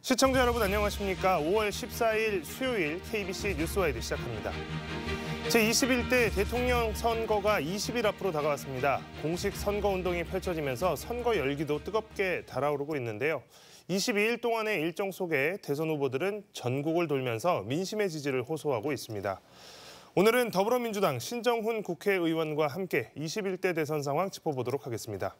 시청자 여러분 안녕하십니까? 5월 14일 수요일 KBC 뉴스와이드 시작합니다. 제21대 대통령 선거가 20일 앞으로 다가왔습니다. 공식 선거운동이 펼쳐지면서 선거 열기도 뜨겁게 달아오르고 있는데요. 22일 동안의 일정 속에 대선 후보들은 전국을 돌면서 민심의 지지를 호소하고 있습니다. 오늘은 더불어민주당 신정훈 국회의원과 함께 21대 대선 상황 짚어보도록 하겠습니다.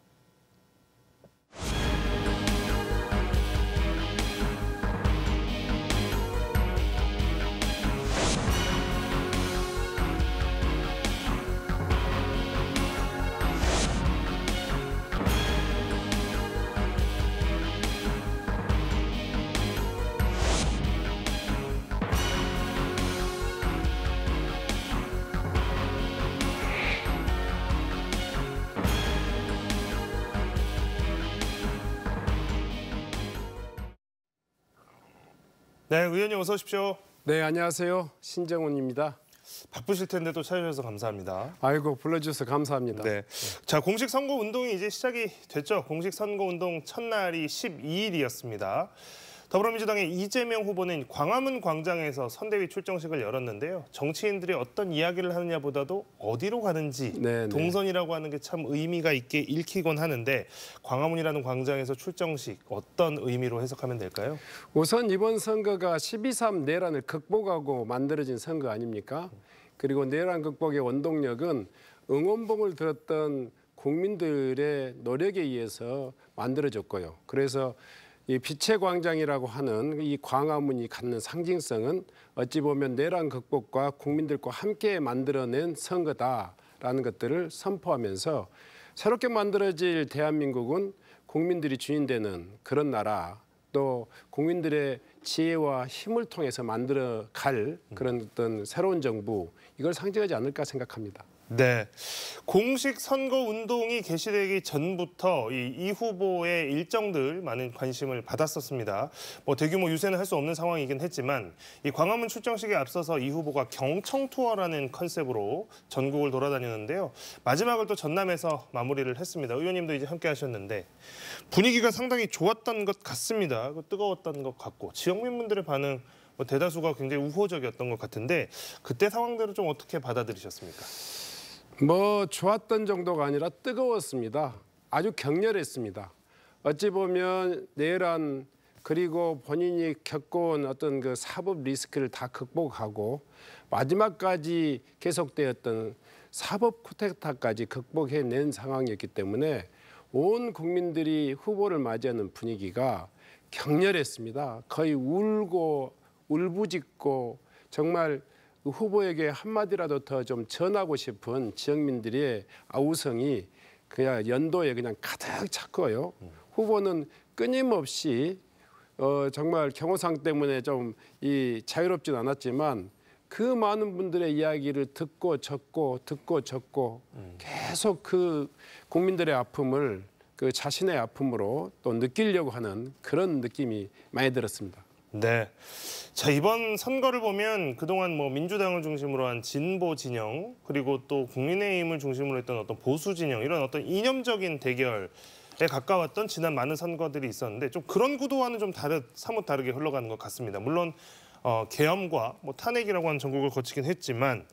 네, 의원님 어서 오십시오. 네, 안녕하세요. 신정훈입니다. 바쁘실 텐데 또 찾아주셔서 감사합니다. 아이고, 불러주셔서 감사합니다. 네. 자, 공식 선거 운동이 이제 시작이 됐죠. 공식 선거 운동 첫날이 12일이었습니다. 더불어민주당의 이재명 후보는 광화문 광장에서 선대위 출정식을 열었는데요. 정치인들이 어떤 이야기를 하느냐보다도 어디로 가는지 동선이라고 하는 게 참 의미가 있게 읽히곤 하는데 광화문이라는 광장에서 출정식 어떤 의미로 해석하면 될까요? 우선 이번 선거가 12.3 내란을 극복하고 만들어진 선거 아닙니까? 그리고 내란 극복의 원동력은 응원봉을 들었던 국민들의 노력에 의해서 만들어졌고요. 그래서 이 빛의 광장이라고 하는 이 광화문이 갖는 상징성은 어찌 보면 내란 극복과 국민들과 함께 만들어낸 선거다라는 것들을 선포하면서 새롭게 만들어질 대한민국은 국민들이 주인되는 그런 나라, 또 국민들의 지혜와 힘을 통해서 만들어갈 그런 어떤 새로운 정부, 이걸 상징하지 않을까 생각합니다. 네, 공식 선거 운동이 개시되기 전부터 이 후보의 일정들 많은 관심을 받았었습니다. 대규모 유세는 할 수 없는 상황이긴 했지만 이 광화문 출정식에 앞서서 이 후보가 경청 투어라는 컨셉으로 전국을 돌아다녔는데요. 마지막을 또 전남에서 마무리를 했습니다. 의원님도 이제 함께 하셨는데 분위기가 상당히 좋았던 것 같습니다. 뜨거웠던 것 같고 지역민분들의 반응 대다수가 굉장히 우호적이었던 것 같은데 그때 상황대로 좀 어떻게 받아들이셨습니까? 좋았던 정도가 아니라 뜨거웠습니다. 아주 격렬했습니다. 어찌 보면 내란 그리고 본인이 겪어온 어떤 그 사법 리스크를 다 극복하고 마지막까지 계속되었던 사법 쿠데타까지 극복해낸 상황이었기 때문에 온 국민들이 후보를 맞이하는 분위기가 격렬했습니다. 거의 울고 울부짖고 정말 후보에게 한마디라도 더 좀 전하고 싶은 지역민들의 아우성이 그냥 연도에 그냥 가득 찼고요. 후보는 끊임없이 정말 경호상 때문에 좀 자유롭진 않았지만 그 많은 분들의 이야기를 듣고 적고 계속 그 국민들의 아픔을 그 자신의 아픔으로 또 느끼려고 하는 그런 느낌이 많이 들었습니다. 네. 자, 이번 선거를 보면 그동안 민주당을 중심으로 한 진보 진영 그리고 또 국민의힘을 중심으로 했던 어떤 보수 진영 이런 어떤 이념적인 대결에 가까웠던 지난 많은 선거들이 있었는데 좀 그런 구도와는 좀 사뭇 다르게 흘러가는 것 같습니다. 물론 계엄과 탄핵이라고 하는 전국을 거치긴 했지만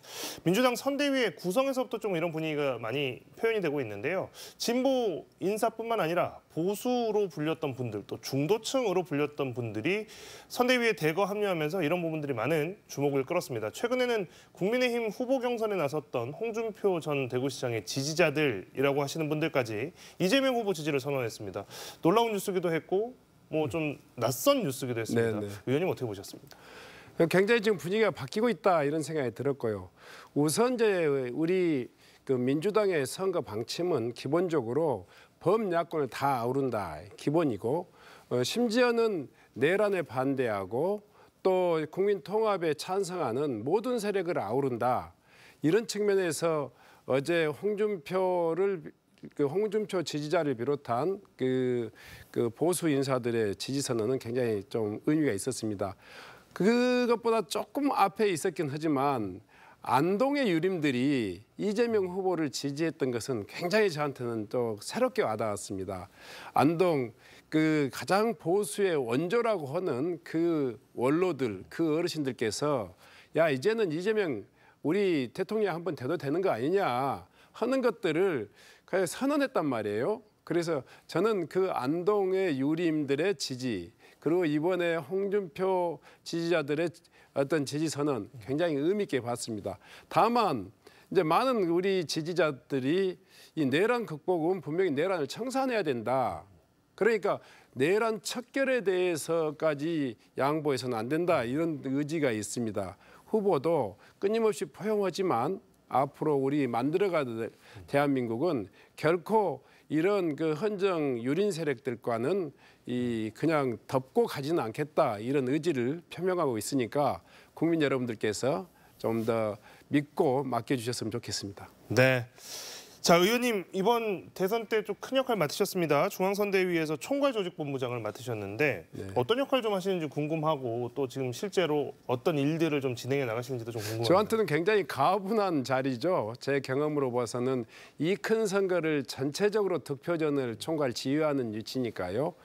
민주당 선대위의 구성에서부터 좀 이런 분위기가 많이 표현이 되고 있는데요. 진보 인사뿐만 아니라 보수로 불렸던 분들 또 중도층으로 불렸던 분들이 선대위에 대거 합류하면서 이런 부분들이 많은 주목을 끌었습니다. 최근에는 국민의힘 후보 경선에 나섰던 홍준표 전 대구시장의 지지자들이라고 하시는 분들까지 이재명 후보 지지를 선언했습니다. 놀라운 뉴스기도 했고 좀 낯선 뉴스기도 했습니다. 네네. 의원님 어떻게 보셨습니까? 굉장히 지금 분위기가 바뀌고 있다 이런 생각이 들었고요. 우선 이제 우리 그 민주당의 선거 방침은 기본적으로 범야권을 다 아우른다 기본이고 심지어는 내란에 반대하고 또 국민 통합에 찬성하는 모든 세력을 아우른다 이런 측면에서 어제 홍준표 지지자를 비롯한 그 보수 인사들의 지지 선언은 굉장히 좀 의미가 있었습니다. 그것보다 조금 앞에 있었긴 하지만 안동의 유림들이 이재명 후보를 지지했던 것은 굉장히 저한테는 또 새롭게 와닿았습니다. 안동 그 가장 보수의 원조라고 하는 그 원로들, 그 어르신들께서 야 이제는 이재명 우리 대통령 한번 돼도 되는 거 아니냐 하는 것들을 그냥 선언했단 말이에요. 그래서 저는 그 안동의 유림들의 지지 그리고 이번에 홍준표 지지자들의 어떤 지지 선언 굉장히 의미 있게 봤습니다. 다만 이제 많은 우리 지지자들이 이 내란 극복은 분명히 내란을 청산해야 된다. 그러니까 내란 척결에 대해서까지 양보해서는 안 된다 이런 의지가 있습니다. 후보도 끊임없이 포용하지만 앞으로 우리 만들어가는 대한민국은 결코 이런 그 헌정 유린 세력들과는 이 그냥 덮고 가지는 않겠다 이런 의지를 표명하고 있으니까 국민 여러분들께서 좀 더 믿고 맡겨주셨으면 좋겠습니다. 네. 자, 의원님 이번 대선 때 좀 큰 역할 맡으셨습니다. 중앙선대위에서 총괄조직본부장을 맡으셨는데 어떤 역할 좀 하시는지 궁금하고 또 지금 실제로 어떤 일들을 좀 진행해 나가시는지도 좀 궁금합니다. 저한테는 굉장히 가분한 자리죠. 제 경험으로 봐서는 이 큰 선거를 전체적으로 득표전을 총괄 지휘하는 위치니까요.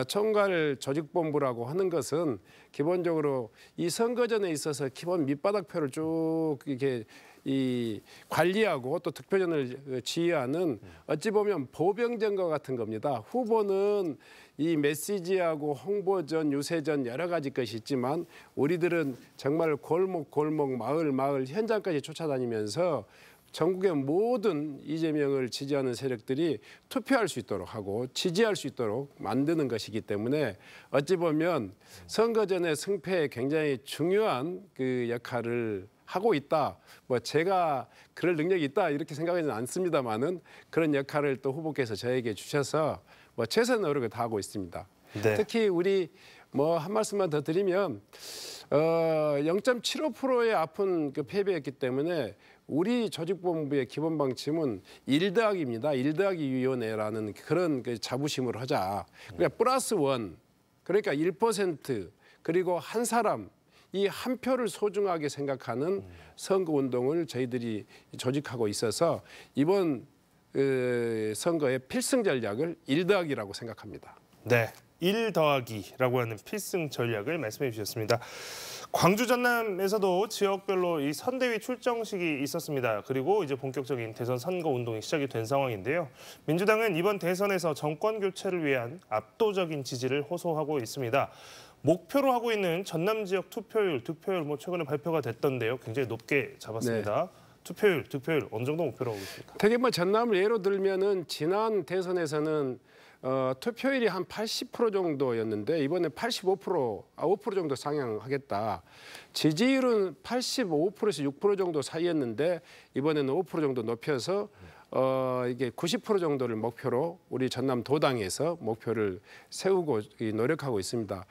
총괄 조직본부라고 하는 것은 기본적으로 이 선거전에 있어서 기본 밑바닥표를 쭉 이렇게 이 관리하고 또 득표전을 지휘하는 어찌 보면 보병전과 같은 겁니다. 후보는 이 메시지하고 홍보전, 유세전 여러 가지 것이 있지만 우리들은 정말 골목 마을 현장까지 쫓아다니면서 전국의 모든 이재명을 지지하는 세력들이 투표할 수 있도록 하고 지지할 수 있도록 만드는 것이기 때문에 어찌 보면 선거전의 승패에 굉장히 중요한 그 역할을 하고 있다. 뭐 제가 그럴 능력이 있다 이렇게 생각하지는 않습니다만은 그런 역할을 또 후보께서 저에게 주셔서 뭐 최선의 노력을 다하고 있습니다. 네. 특히 우리 뭐 한 말씀만 더 드리면 0.75%의 아픈 그 패배였기 때문에 우리 조직본부의 기본 방침은 1더하기입니다. 1더하기 위원회라는 그런 그 자부심을 하자. 그러니까 플러스 원, 그러니까 1% 그리고 한 사람 이 한 표를 소중하게 생각하는 선거운동을 저희들이 조직하고 있어서 이번 선거의 필승 전략을 1더하기라고 생각합니다. 네, 1더하기라고 하는 필승 전략을 말씀해 주셨습니다. 광주 전남에서도 지역별로 이 선대위 출정식이 있었습니다. 그리고 이제 본격적인 대선 선거 운동이 시작이 된 상황인데요. 민주당은 이번 대선에서 정권 교체를 위한 압도적인 지지를 호소하고 있습니다. 목표로 하고 있는 전남 지역 투표율, 득표율 뭐 최근에 발표가 됐던데요. 굉장히 높게 잡았습니다. 네. 투표율, 득표율 어느 정도 목표로 하고 있습니까? 되게 뭐 전남을 예로 들면은 지난 대선에서는 투표율이 한 80% 정도였는데 이번에 5% 정도 상향하겠다. 지지율은 85%에서 6% 정도 사이였는데 이번에는 5% 정도 높여서 이게 90% 정도를 목표로 우리 전남 도당에서 목표를 세우고 노력하고 있습니다.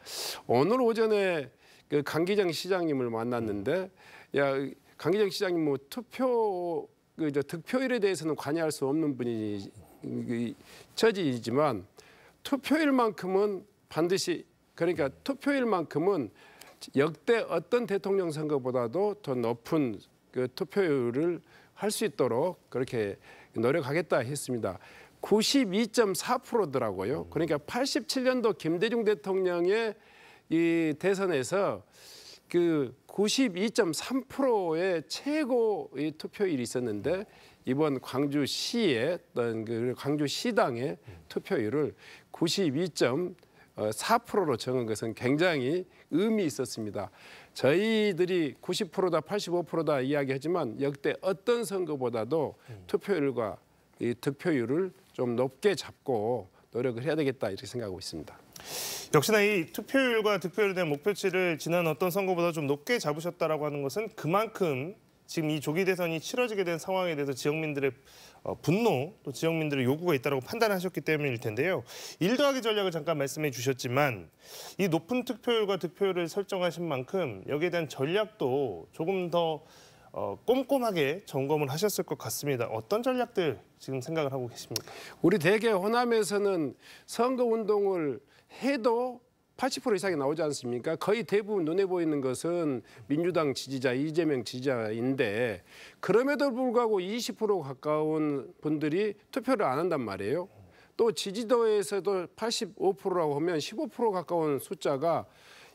오늘 오전에 그 강기정 시장님을 만났는데 야 강기정 시장님 뭐 득표율에 대해서는 관여할 수 없는 분이 처지이지만 투표율만큼은 반드시 그러니까 투표율만큼은 역대 어떤 대통령 선거보다도 더 높은 그 투표율을 할 수 있도록 그렇게 노력하겠다 했습니다. 92.4%더라고요. 그러니까 87년도 김대중 대통령의 이 대선에서 그 92.3%의 최고의 투표율이 있었는데 이번 광주시의 어떤 그 광주시당의 투표율을 92.4%로 정한 것은 굉장히 의미 있었습니다. 저희들이 90%다 85%다 이야기하지만 역대 어떤 선거보다도 투표율과 이 득표율을 좀 높게 잡고 노력을 해야 되겠다 이렇게 생각하고 있습니다. 역시나 이 투표율과 득표율에 대한 목표치를 지난 어떤 선거보다 좀 높게 잡으셨다라고 하는 것은 그만큼 지금 이 조기 대선이 치러지게 된 상황에 대해서 지역민들의 분노 또 지역민들의 요구가 있다고 판단하셨기 때문일 텐데요. 1더하기 전략을 잠깐 말씀해 주셨지만 이 높은 투표율과 득표율을 설정하신 만큼 여기에 대한 전략도 조금 더 꼼꼼하게 점검을 하셨을 것 같습니다. 어떤 전략들 지금 생각을 하고 계십니까? 우리 대개 호남에서는 선거운동을 해도 80% 이상이 나오지 않습니까? 거의 대부분 눈에 보이는 것은 민주당 지지자, 이재명 지지자인데 그럼에도 불구하고 20% 가까운 분들이 투표를 안 한단 말이에요. 또 지지도에서도 85%라고 하면 15% 가까운 숫자가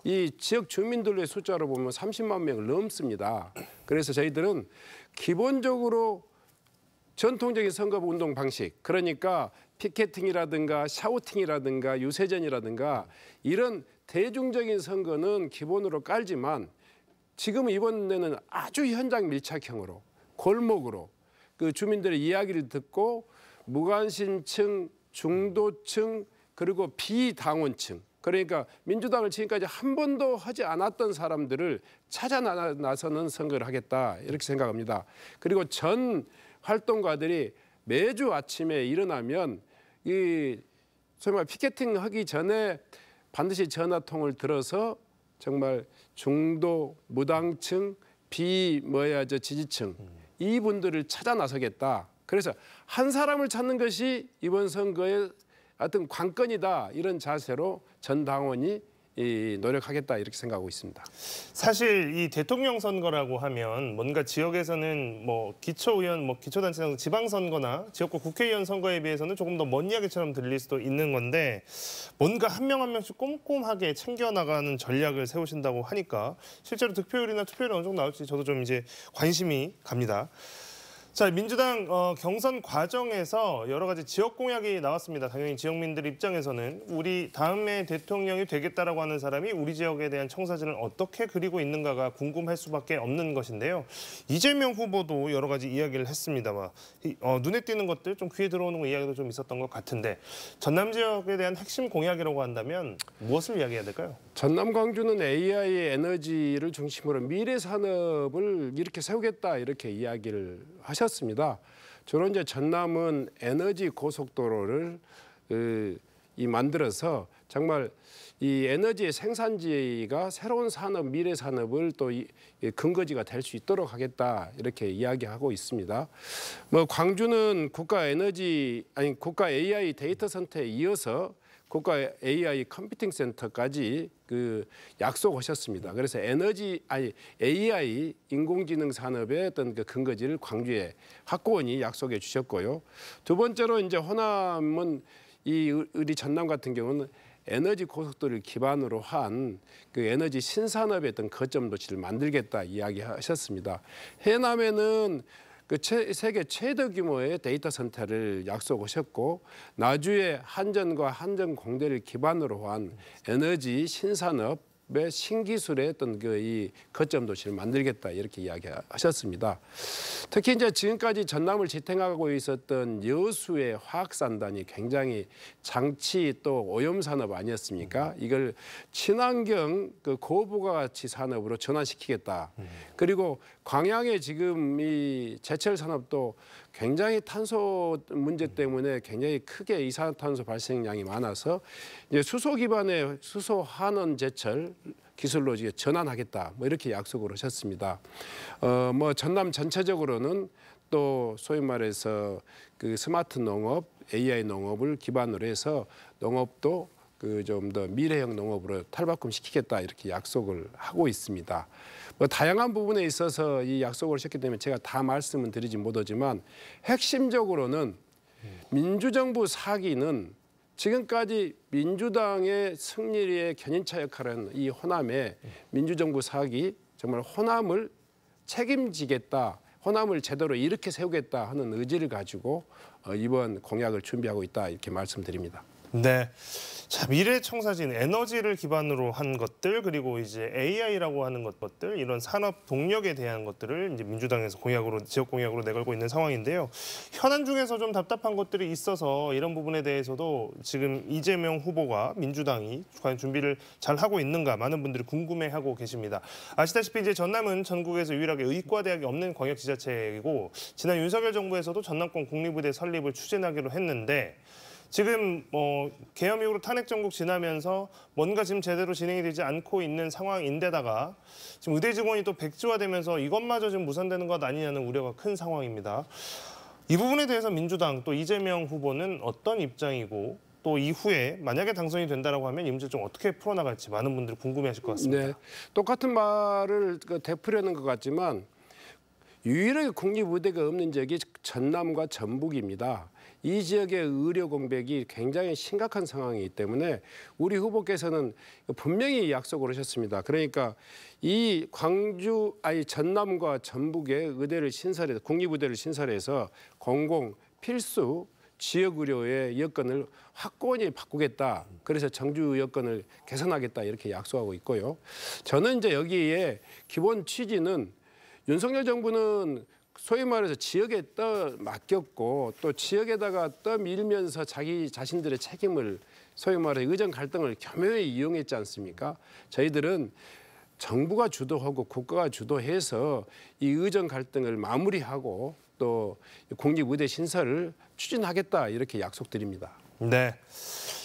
이 지역 주민들의 숫자로 보면 30만 명을 넘습니다. 그래서 저희들은 기본적으로 전통적인 선거운동 방식, 그러니까 피켓팅이라든가 샤우팅이라든가 유세전이라든가 이런 대중적인 선거는 기본으로 깔지만 지금 이번에는 아주 현장 밀착형으로 골목으로 그 주민들의 이야기를 듣고 무관심층, 중도층 그리고 비당원층, 그러니까 민주당을 지금까지 한 번도 하지 않았던 사람들을 찾아 나서는 선거를 하겠다 이렇게 생각합니다. 그리고 전 활동가들이 매주 아침에 일어나면 이 소위 말 피켓팅 하기 전에 반드시 전화통을 들어서 정말 중도 무당층 지지층 이분들을 찾아 나서겠다. 그래서 한 사람을 찾는 것이 이번 선거의 어떤 관건이다. 이런 자세로 전 당원이 노력하겠다 이렇게 생각하고 있습니다. 사실 이 대통령 선거라고 하면 뭔가 지역에서는 뭐 기초의원, 뭐 기초단체 선거, 지방선거나 지역구 국회의원 선거에 비해서는 조금 더 먼 이야기처럼 들릴 수도 있는 건데 뭔가 한 명 한 명씩 꼼꼼하게 챙겨나가는 전략을 세우신다고 하니까 실제로 득표율이나 투표율이 어느 정도 나올지 저도 좀 이제 관심이 갑니다. 자, 민주당 경선 과정에서 여러 가지 지역 공약이 나왔습니다. 당연히 지역민들 입장에서는 우리 다음에 대통령이 되겠다라고 하는 사람이 우리 지역에 대한 청사진을 어떻게 그리고 있는가가 궁금할 수밖에 없는 것인데요. 이재명 후보도 여러 가지 이야기를 했습니다만 눈에 띄는 것들, 좀 귀에 들어오는 이야기도 좀 있었던 것 같은데 전남 지역에 대한 핵심 공약이라고 한다면 무엇을 이야기해야 될까요? 전남 광주는 AI 에너지를 중심으로 미래 산업을 이렇게 세우겠다 이렇게 이야기를 하셨습니다. 주로 이제 전남은 에너지 고속도로를 만들어서 정말 이 에너지의 생산지가 새로운 산업, 미래 산업을 또 근거지가 될 수 있도록 하겠다 이렇게 이야기하고 있습니다. 뭐 광주는 국가 AI 데이터 센터에 이어서 국가 AI 컴퓨팅 센터까지 약속하셨습니다. 그래서 AI 인공지능 산업의 어떤 그 근거지를 광주에 확고원이 약속해 주셨고요. 두 번째로 이제 호남은 우리 전남 같은 경우는 에너지 고속도로를 기반으로 한 그 에너지 신산업의 어떤 거점 도시를 만들겠다 이야기하셨습니다. 해남에는 세계 최대 규모의 데이터 센터를 약속하셨고 나주에 한전과 한전공대를 기반으로 한 에너지 신산업의 신기술의 어떤 이 거점 도시를 만들겠다 이렇게 이야기하셨습니다. 특히 이제 지금까지 전남을 지탱하고 있었던 여수의 화학산단이 굉장히 장치 또 오염 산업 아니었습니까? 이걸 친환경 고부가가치 산업으로 전환시키겠다. 그리고 광양에 지금 이 제철 산업도 굉장히 탄소 문제 때문에 굉장히 크게 이산화탄소 발생량이 많아서 이제 수소 기반의 수소 환원 제철 기술로 이제 전환하겠다. 뭐 이렇게 약속을 하셨습니다. 뭐 전남 전체적으로는 또 소위 말해서 그 스마트 농업, AI 농업을 기반으로 해서 농업도 좀 더 미래형 농업으로 탈바꿈시키겠다 이렇게 약속을 하고 있습니다. 뭐 다양한 부분에 있어서 이 약속을 하셨기 때문에 제가 다 말씀은 드리지 못하지만 핵심적으로는 민주정부 4기는 지금까지 민주당의 승리의 견인차 역할을 한 이 호남의 민주정부 4기 정말 호남을 책임지겠다. 호남을 제대로 이렇게 세우겠다 하는 의지를 가지고 이번 공약을 준비하고 있다 이렇게 말씀드립니다. 네. 자, 미래 청사진 에너지를 기반으로 한 것들 그리고 이제 AI라고 하는 것들 이런 산업 동력에 대한 것들을 이제 민주당에서 지역 공약으로 내걸고 있는 상황인데요. 현안 중에서 좀 답답한 것들이 있어서 이런 부분에 대해서도 지금 이재명 후보가 민주당이 과연 준비를 잘 하고 있는가 많은 분들이 궁금해하고 계십니다. 아시다시피 이제 전남은 전국에서 유일하게 의과대학이 없는 광역지자체이고 지난 윤석열 정부에서도 전남권 국립의대 설립을 추진하기로 했는데 지금 계엄 이후로 탄핵 정국 지나면서 뭔가 지금 제대로 진행이 되지 않고 있는 상황인데다가 지금 의대 직원이 또 백지화되면서 이것마저 지금 무산되는 것 아니냐는 우려가 큰 상황입니다. 이 부분에 대해서 민주당 또 이재명 후보는 어떤 입장이고 또 이후에 만약에 당선이 된다라고 하면 이 문제 좀 어떻게 풀어나갈지 많은 분들이 궁금해하실 것 같습니다. 네, 똑같은 말을 되풀이하는 것 같지만 유일하게 국립의대가 없는 지역이 전남과 전북입니다. 이 지역의 의료 공백이 굉장히 심각한 상황이기 때문에 우리 후보께서는 분명히 약속을 하셨습니다. 그러니까 이 전남과 전북의 의대를 신설해서 국립의대를 신설해서 공공 필수 지역 의료의 여건을 확고히 바꾸겠다. 그래서 정주 여건을 개선하겠다 이렇게 약속하고 있고요. 저는 이제 여기에 기본 취지는 윤석열 정부는 소위 말해서 지역에 맡겼고 또 지역에다가 밀면서 자기 자신들의 책임을 소위 말해 의정 갈등을 교묘히 이용했지 않습니까? 저희들은 정부가 주도하고 국가가 주도해서 이 의정 갈등을 마무리하고 또 국립의대 신설을 추진하겠다 이렇게 약속드립니다. 네.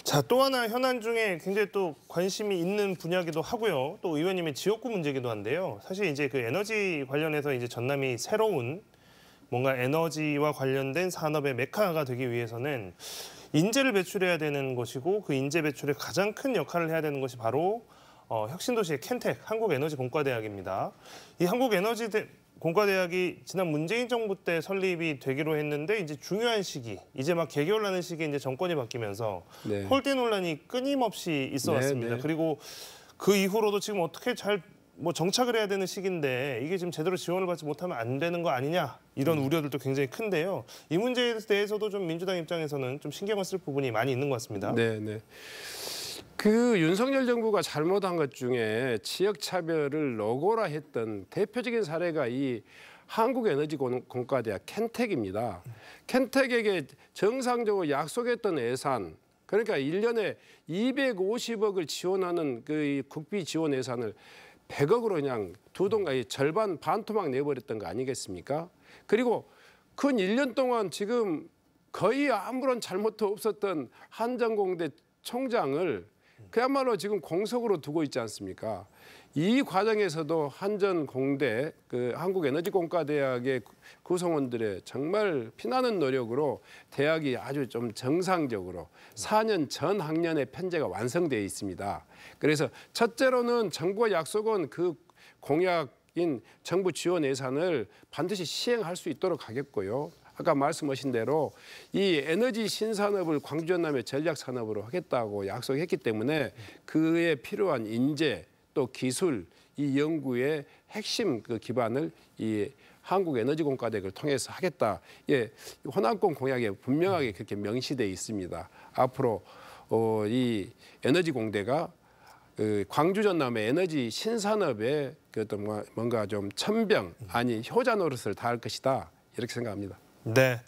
자, 또 하나 현안 중에 굉장히 또 관심이 있는 분야기도 하고요. 또 의원님의 지역구 문제기도 한데요. 사실 이제 그 에너지 관련해서 이제 전남이 새로운 뭔가 에너지와 관련된 산업의 메카가 되기 위해서는 인재를 배출해야 되는 것이고 그 인재 배출에 가장 큰 역할을 해야 되는 것이 바로 혁신도시의 켄텍 한국에너지공과대학입니다. 이 한국에너지공과대학이 지난 문재인 정부 때 설립이 되기로 했는데 이제 중요한 시기, 이제 막 개결하는 시기에 이제 정권이 바뀌면서 네. 홀대 논란이 끊임없이 있어 왔습니다. 네. 그리고 그 이후로도 지금 어떻게 잘 정착을 해야 되는 시기인데 이게 지금 제대로 지원을 받지 못하면 안 되는 거 아니냐 이런 우려들도 굉장히 큰데요. 이 문제에 대해서도 좀 민주당 입장에서는 좀 신경을 쓸 부분이 많이 있는 것 같습니다. 네. 그 윤석열 정부가 잘못한 것 중에 지역 차별을 노고라 했던 대표적인 사례가 이 한국에너지공과대학 켄텍입니다. 켄텍에게 정상적으로 약속했던 예산, 그러니까 1년에 250억을 지원하는 그 국비 지원 예산을 100억으로 그냥 절반 반토막 내버렸던 거 아니겠습니까? 그리고 근 1년 동안 지금 거의 아무런 잘못도 없었던 한전공대 총장을 그야말로 지금 공석으로 두고 있지 않습니까? 이 과정에서도 한전공대, 그 한국에너지공과대학의 구성원들의 정말 피나는 노력으로 대학이 아주 좀 정상적으로 4년 전 학년의 편제가 완성되어 있습니다. 그래서 첫째로는 정부가 약속은 그 공약인 정부 지원 예산을 반드시 시행할 수 있도록 하겠고요. 아까 말씀하신 대로 이 에너지 신산업을 광주 전남의 전략 산업으로 하겠다고 약속했기 때문에 그에 필요한 인재 또 기술 이 연구의 핵심 그 기반을 이 한국에너지공과대학을 통해서 하겠다. 예, 호남권 공약에 분명하게 그렇게 명시돼 있습니다. 앞으로 이 에너지공대가 광주 전남의 에너지 신산업에 그 어떤 뭔가 좀 천병 아니 효자 노릇을 다할 것이다 이렇게 생각합니다. 네.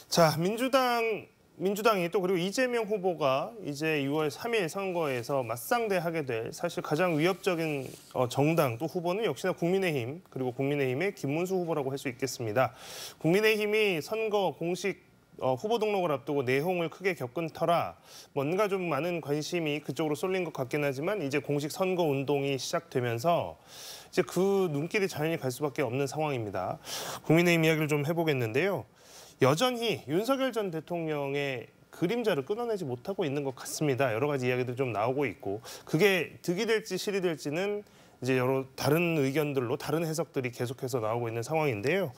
자, 민주당이 또 그리고 이재명 후보가 이제 6월 3일 선거에서 맞상대하게 될 사실 가장 위협적인 정당 또 후보는 역시나 국민의힘 그리고 국민의힘의 김문수 후보라고 할 수 있겠습니다. 국민의힘이 선거 공식 후보 등록을 앞두고 내홍을 크게 겪은 터라 뭔가 좀 많은 관심이 그쪽으로 쏠린 것 같긴 하지만 이제 공식 선거 운동이 시작되면서 이제 그 눈길이 자연히 갈 수밖에 없는 상황입니다. 국민의힘 이야기를 좀 해보겠는데요. 여전히 윤석열 전 대통령의 그림자를 끊어내지 못하고 있는 것 같습니다. 여러 가지 이야기도 좀 나오고 있고 그게 득이 될지 실이 될지는 이제 여러 다른 의견들로 다른 해석들이 계속해서 나오고 있는 상황인데요.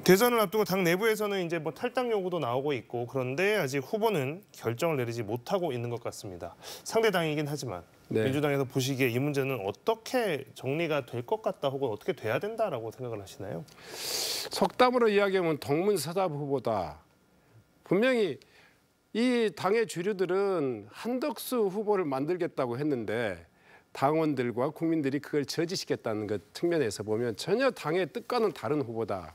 대선을 앞두고 당 내부에서는 이제 탈당 요구도 나오고 있고 그런데 아직 후보는 결정을 내리지 못하고 있는 것 같습니다. 상대 당이긴 하지만 네. 민주당에서 보시기에 이 문제는 어떻게 정리가 될 것 같다 혹은 어떻게 돼야 된다라고 생각을 하시나요? 속담으로 이야기하면 동문서답 후보다. 분명히 이 당의 주류들은 한덕수 후보를 만들겠다고 했는데 당원들과 국민들이 그걸 저지시켰다는 것 측면에서 보면 전혀 당의 뜻과는 다른 후보다.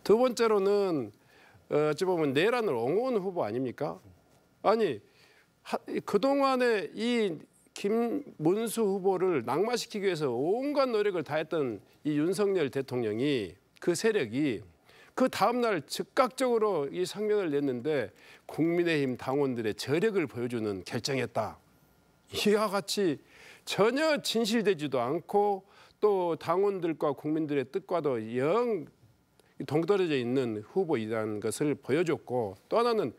두 번째로는 어찌 보면 내란을 옹호한 후보 아닙니까? 아니 그동안에 이 김문수 후보를 낙마시키기 위해서 온갖 노력을 다했던 이 윤석열 대통령이 그 세력이 그 다음 날 즉각적으로 이 성명을 냈는데 국민의힘 당원들의 저력을 보여주는 결정이었다. 이와 같이 전혀 진실되지도 않고 또 당원들과 국민들의 뜻과도 영 동떨어져 있는 후보이라는 것을 보여줬고 또 하나는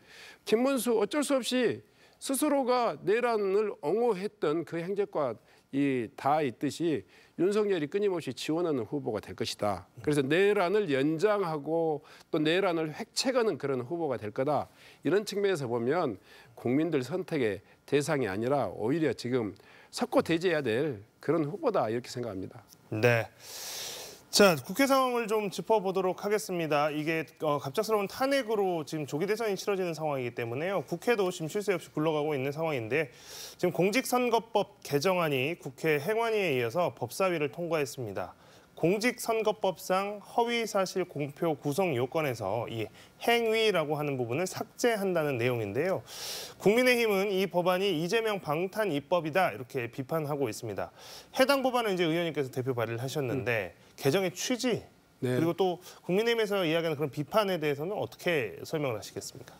김문수 어쩔 수 없이 스스로가 내란을 옹호했던 그 행적과 다 있듯이 윤석열이 끊임없이 지원하는 후보가 될 것이다. 그래서 내란을 연장하고 또 내란을 획책하는 그런 후보가 될 거다. 이런 측면에서 보면 국민들 선택의 대상이 아니라 오히려 지금 석고대죄해야 될 그런 후보다 이렇게 생각합니다. 네. 자, 국회 상황을 좀 짚어보도록 하겠습니다. 이게 갑작스러운 탄핵으로 지금 조기 대선이 치러지는 상황이기 때문에요. 국회도 지금 쉴 새 없이 굴러가고 있는 상황인데 지금 공직선거법 개정안이 국회 행안위에 이어서 법사위를 통과했습니다. 공직선거법상 허위사실 공표 구성 요건에서 이 행위라고 하는 부분을 삭제한다는 내용인데요. 국민의힘은 이 법안이 이재명 방탄 입법이다 이렇게 비판하고 있습니다. 해당 법안은 이제 의원님께서 대표 발의를 하셨는데 개정의 취지 그리고 또 국민의힘에서 이야기하는 그런 비판에 대해서는 어떻게 설명을 하시겠습니까?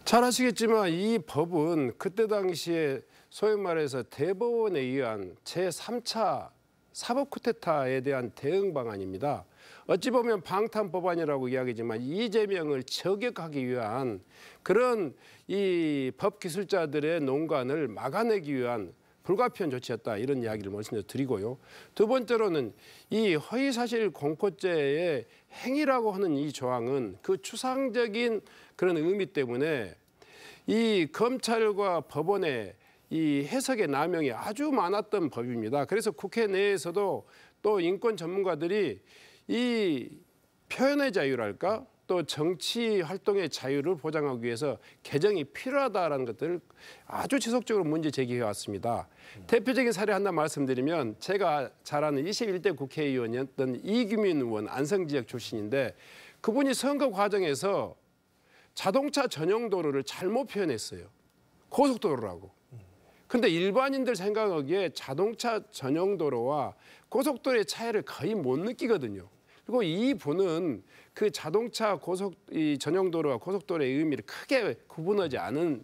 잘 아시겠지만 이 법은 그때 당시에 소위 말해서 대법원에 의한 제3차 사법 쿠데타에 대한 대응 방안입니다. 어찌 보면 방탄 법안이라고 이야기지만 이재명을 저격하기 위한 그런 이 법 기술자들의 농간을 막아내기 위한 불가피한 조치였다 이런 이야기를 말씀드리고요. 두 번째로는 이 허위사실 공표죄의 행위라고 하는 이 조항은 그 추상적인 그런 의미 때문에 이 검찰과 법원의 이 해석의 남용이 아주 많았던 법입니다. 그래서 국회 내에서도 또 인권 전문가들이 이 표현의 자유랄까 또 정치 활동의 자유를 보장하기 위해서 개정이 필요하다라는 것들을 아주 지속적으로 문제 제기해 왔습니다. 대표적인 사례 하나 말씀드리면 제가 잘 아는 21대 국회의원이었던 이규민 의원 안성지역 출신인데 그분이 선거 과정에서 자동차 전용 도로를 잘못 표현했어요. 고속도로라고. 근데 일반인들 생각하기에 자동차 전용 도로와 고속도로의 차이를 거의 못 느끼거든요. 그리고 이 분은 그 자동차 이 전용 도로와 고속도로의 의미를 크게 구분하지 않은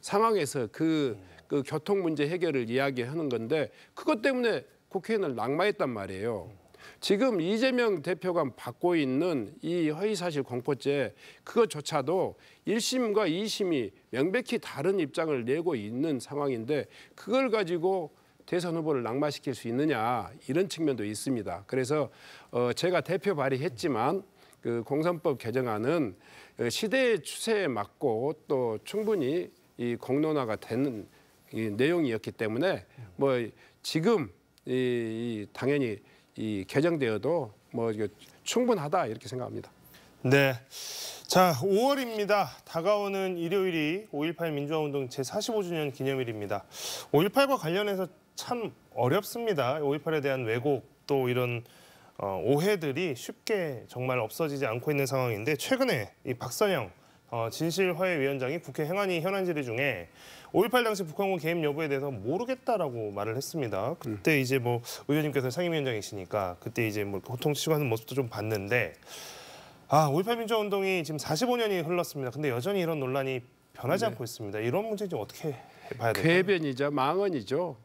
상황에서 그 교통 문제 해결을 이야기하는 건데 그것 때문에 국회의원을 낙마했단 말이에요. 지금 이재명 대표가 받고 있는 이 허위사실 공표죄 그것조차도 1심과 2심이 명백히 다른 입장을 내고 있는 상황인데 그걸 가지고 대선 후보를 낙마시킬 수 있느냐 이런 측면도 있습니다. 그래서 제가 대표 발의했지만 그 공선법 개정안은 시대의 추세에 맞고 또 충분히 이 공론화가 되는 이 내용이었기 때문에 뭐 지금 당연히 이 개정되어도 뭐 충분하다 이렇게 생각합니다. 네. 자, 5월입니다. 다가오는 일요일이 5.18 민주화운동 제45주년 기념일입니다. 5.18과 관련해서 참 어렵습니다. 5.18에 대한 왜곡 또 이런 오해들이 쉽게 정말 없어지지 않고 있는 상황인데 최근에 이 박선영 진실화해위원장이 국회 행안위 현안 질의 중에 5.18 당시 북한군 개입 여부에 대해서 모르겠다라고 말을 했습니다. 그때 이제 뭐 의원님께서 상임위원장이시니까 그때 이제 뭐 호통치고 하는 모습도 좀 봤는데 5.18 민주화운동이 지금 45년이 흘렀습니다. 근데 여전히 이런 논란이 변하지 않고 있습니다. 이런 문제 좀 어떻게 봐야 될까요? 궤변이자 망언이죠.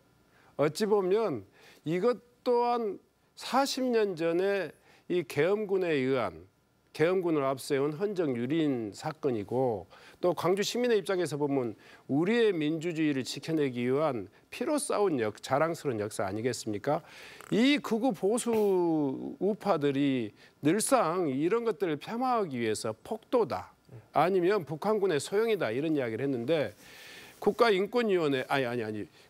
어찌 보면 이것 또한 40년 전에 이 계엄군에 의한 계엄군을 앞세운 헌정 유린 사건이고 또 광주 시민의 입장에서 보면 우리의 민주주의를 지켜내기 위한 피로 싸운 자랑스러운 역사 아니겠습니까? 이 극우 보수 우파들이 늘상 이런 것들을 폄하하기 위해서 폭도다 아니면 북한군의 소용이다 이런 이야기를 했는데 국가인권위원회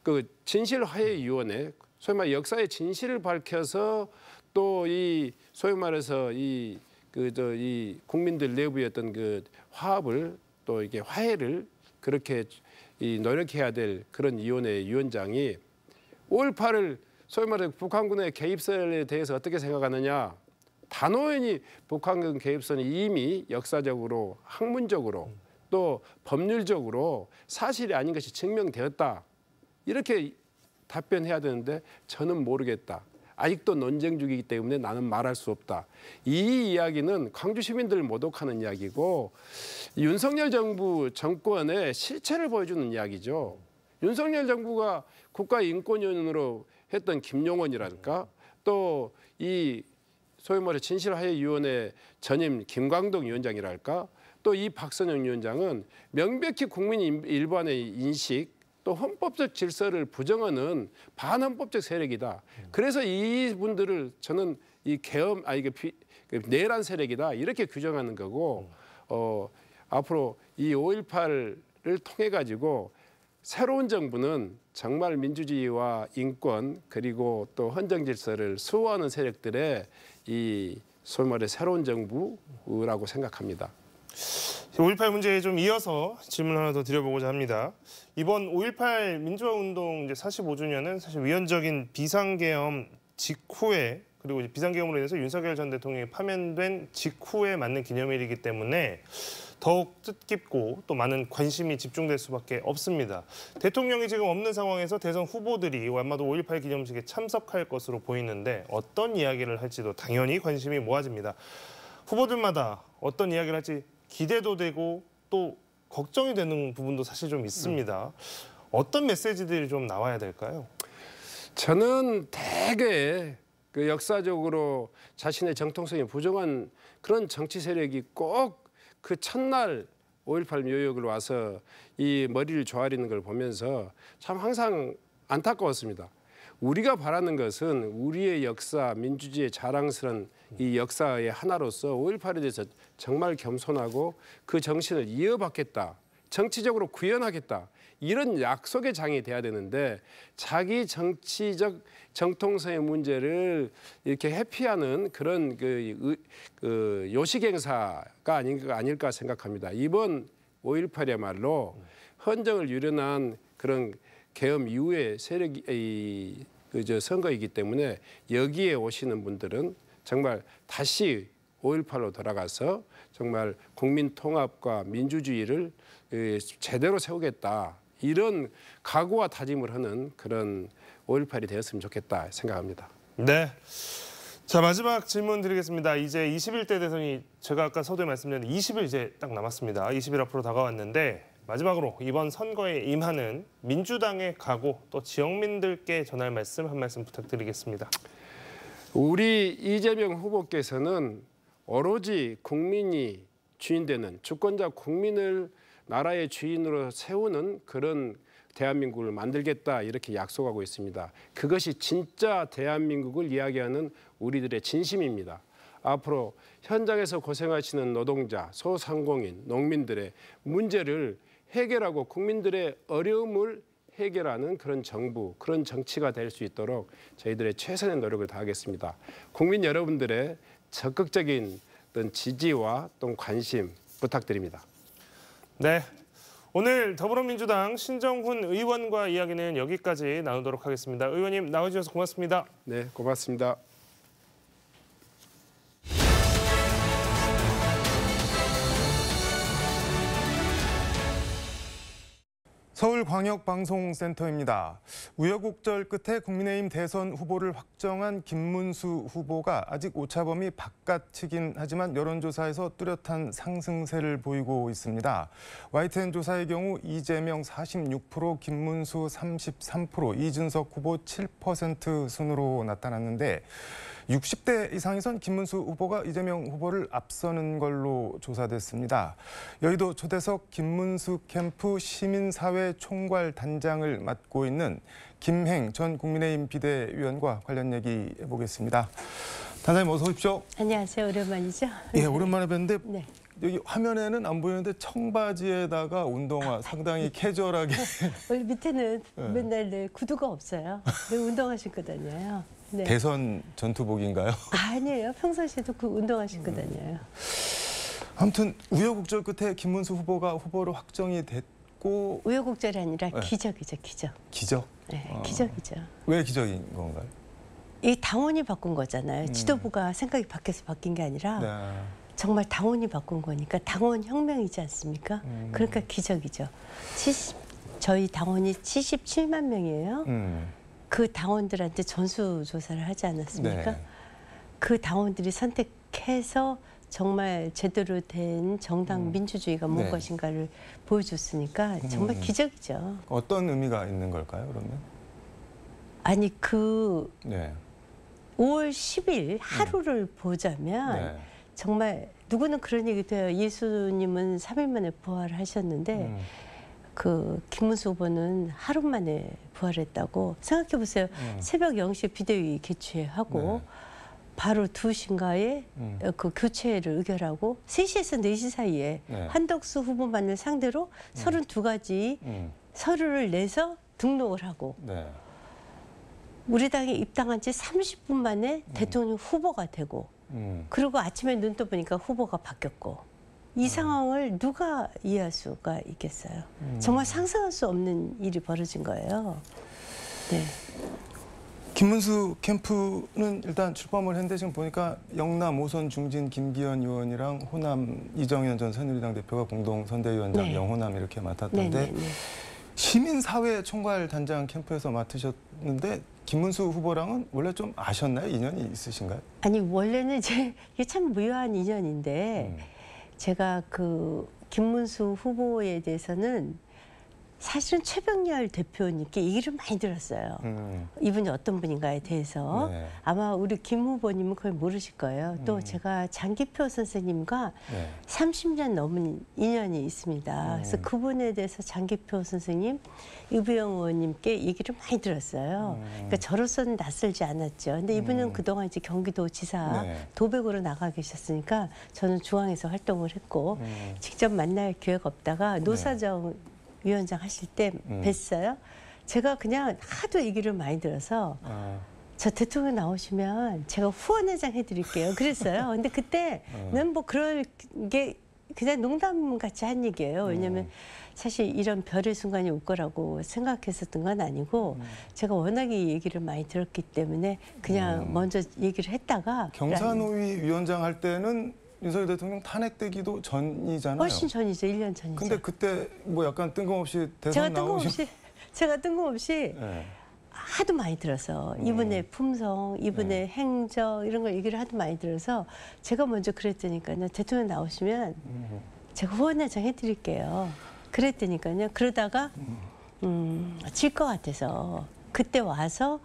그 진실화해위원회 소위 말 역사의 진실을 밝혀서 또 이 소위 말해서 이 국민들 내부의 어떤 그 화합을 또 이게 화해를 그렇게 노력해야 될 그런 위원회 위원장이 5.18을 소위 말해 북한군의 개입설에 대해서 어떻게 생각하느냐 단호히 북한군 개입선이 이미 역사적으로 학문적으로 또 법률적으로 사실이 아닌 것이 증명되었다 이렇게 답변해야 되는데 저는 모르겠다. 아직도 논쟁 중이기 때문에 나는 말할 수 없다. 이 이야기는 광주 시민들을 모독하는 이야기고 윤석열 정권의 실체를 보여주는 이야기죠. 윤석열 정부가 국가인권위원으로 했던 김용원이랄까 또 이 소위 말해 진실화해위원회 전임 김광동 위원장이랄까 또 이 박선영 위원장은 명백히 국민 일반의 인식 또 헌법적 질서를 부정하는 반헌법적 세력이다. 그래서 이분들을 저는 이 계엄 내란 세력이다 이렇게 규정하는 거고 앞으로 이 5.18을 통해 가지고 새로운 정부는 정말 민주주의와 인권 그리고 또 헌정 질서를 수호하는 세력들의 이 소위 말해 새로운 정부라고 생각합니다. 5.18 문제에 좀 이어서 질문 하나 더 드려보고자 합니다. 이번 5.18 민주화운동 이제 45주년은 사실 위헌적인 비상계엄 직후에 그리고 이제 비상계엄으로 인해서 윤석열 전 대통령이 파면된 직후에 맞는 기념일이기 때문에 더욱 뜻깊고 또 많은 관심이 집중될 수밖에 없습니다. 대통령이 지금 없는 상황에서 대선 후보들이 아마도 5.18 기념식에 참석할 것으로 보이는데 어떤 이야기를 할지도 당연히 관심이 모아집니다. 후보들마다 어떤 이야기를 할지 기대도 되고 또 걱정이 되는 부분도 사실 좀 있습니다. 어떤 메시지들이 좀 나와야 될까요? 저는 대개 그 역사적으로 자신의 정통성이 부정한 그런 정치 세력이 꼭 그 첫날 5.18 묘역을 와서 이 머리를 조아리는 걸 보면서 참 항상 안타까웠습니다. 우리가 바라는 것은 우리의 역사, 민주주의의 자랑스러운 이 역사의 하나로서 5.18에 대해서 정말 겸손하고 그 정신을 이어받겠다. 정치적으로 구현하겠다. 이런 약속의 장이 돼야 되는데 자기 정치적 정통성의 문제를 이렇게 회피하는 그런 그 요식 행사가 아닐까 생각합니다. 이번 5.18이야말로 헌정을 유련한 그런 계엄 이후의 세력이 선거이기 때문에 여기에 오시는 분들은 정말 다시 5.18로 돌아가서 정말 국민 통합과 민주주의를 제대로 세우겠다. 이런 각오와 다짐을 하는 그런 5.18이 되었으면 좋겠다 생각합니다. 네. 자, 마지막 질문 드리겠습니다. 이제 21대 대선이 제가 아까 서두에 말씀드린 20일 이제 딱 남았습니다. 20일 앞으로 다가왔는데 마지막으로 이번 선거에 임하는 민주당의 각오 또 지역민들께 전할 말씀 한 말씀 부탁드리겠습니다. 우리 이재명 후보께서는 오로지 국민이 주인되는 주권자 국민을 나라의 주인으로 세우는 그런 대한민국을 만들겠다 이렇게 약속하고 있습니다. 그것이 진짜 대한민국을 이야기하는 우리들의 진심입니다. 앞으로 현장에서 고생하시는 노동자, 소상공인, 농민들의 문제를 해결하고 국민들의 어려움을 해결하는 그런 정부, 그런 정치가 될 수 있도록 저희들의 최선의 노력을 다하겠습니다. 국민 여러분들의 적극적인 어떤 지지와 또 관심 부탁드립니다. 네, 오늘 더불어민주당 신정훈 의원과 이야기는 여기까지 나누도록 하겠습니다. 의원님 나와주셔서 고맙습니다. 네, 고맙습니다. 서울광역방송센터입니다. 우여곡절 끝에 국민의힘 대선 후보를 확정한 김문수 후보가 아직 오차범위 바깥이긴 하지만 여론조사에서 뚜렷한 상승세를 보이고 있습니다. YTN 조사의 경우 이재명 46%, 김문수 33%, 이준석 후보 7% 순으로 나타났는데 60대 이상에선 김문수 후보가 이재명 후보를 앞서는 걸로 조사됐습니다. 여의도 초대석 김문수 캠프 시민사회 총괄 단장을 맡고 있는 김행 전 국민의힘 비대위원과 관련 얘기 해보겠습니다. 단장님 어서 오십시오. 안녕하세요. 오랜만이죠? 예, 오랜만에 뵀는데 네. 여기 화면에는 안 보이는데 청바지에다가 운동화 상당히 캐주얼하게. 원래 밑에는 맨날 늘 구두가 없어요. 늘 운동화 신고 다녀요. 네. 대선 전투복인가요? 아니에요. 평상시에도 그 운동화 신고 다녀요. 아무튼 우여곡절 끝에 김문수 후보가 후보로 확정이 됐고. 우여곡절이 아니라 기적이죠. 기적. 기적? 네, 기적이죠. 왜 기적인 건가요? 이 당원이 바꾼 거잖아요. 지도부가 생각이 바뀌어서 바뀐 게 아니라 네. 정말 당원이 바꾼 거니까 당원 혁명이지 않습니까? 그러니까 기적이죠. 저희 당원이 77만 명이에요. 그 당원들한테 전수조사를 하지 않았습니까? 네. 그 당원들이 선택해서 정말 제대로 된 정당 민주주의가 무엇인가를 보여줬으니까 정말 기적이죠. 어떤 의미가 있는 걸까요, 그러면? 아니 네. 5월 10일 하루를 보자면 네. 정말 누구는 그런 얘기도 해요. 예수님은 3일 만에 부활하셨는데 그 김문수 후보는 하루 만에 부활했다고. 생각해 보세요. 새벽 0시에 비대위 개최하고 바로 2시인가에 그 교체를 의결하고 3시에서 4시 사이에 한덕수 후보만을 상대로 32가지 서류를 내서 등록을 하고 우리 당에 입당한 지 30분 만에 대통령 후보가 되고 그리고 아침에 눈 떠보니까 후보가 바뀌었고 이 상황을 누가 이해할 수가 있겠어요. 정말 상상할 수 없는 일이 벌어진 거예요. 네. 김문수 캠프는 일단 출범을 했는데 지금 보니까 영남 5선 중진 김기현 의원이랑 호남 이정현 전 새누리당 대표가 공동 선대위원장 네. 영호남 이렇게 맡았던데 네. 시민사회 총괄 단장 캠프에서 맡으셨는데 김문수 후보랑은 원래 좀 아셨나요? 인연이 있으신가요? 아니 원래는 이게 참 묘한 인연인데 제가 그 김문수 후보에 대해서는 사실은 최병렬 대표님께 얘기를 많이 들었어요. 이분이 어떤 분인가에 대해서. 네. 아마 우리 김 후보님은 그걸 모르실 거예요. 또 제가 장기표 선생님과 30년 넘은 인연이 있습니다. 그래서 그분에 대해서 장기표 선생님, 이부영 의원님께 얘기를 많이 들었어요. 그러니까 저로서는 낯설지 않았죠. 근데 이분은 그동안 이제 경기도지사 도백으로 나가 계셨으니까 저는 중앙에서 활동을 했고 직접 만날 기회가 없다가 노사정 위원장 하실 때 뵀어요. 제가 그냥 하도 얘기를 많이 들어서 저 대통령 나오시면 제가 후원회장 해드릴게요. 그랬어요. 근데 그때는 뭐 그럴 게 그냥 농담같이 한 얘기예요. 왜냐하면 사실 이런 별의 순간이 올 거라고 생각했었던 건 아니고 제가 워낙에 얘기를 많이 들었기 때문에 그냥 먼저 얘기를 했다가 경사노위 위원장 할 때는 윤석열 대통령 탄핵되기도 전이잖아요. 훨씬 전이죠. 1년 전이죠. 근데 그때 뭐 약간 뜬금없이 대선 제가 뜬금없이 네. 하도 많이 들어서 이분의 품성, 이분의 행적 이런 걸 얘기를 하도 많이 들어서 제가 먼저 그랬더니까요. 대통령 나오시면 제가 후원회장 해드릴게요. 그랬더니까요. 그러다가 질 것 같아서 그때 와서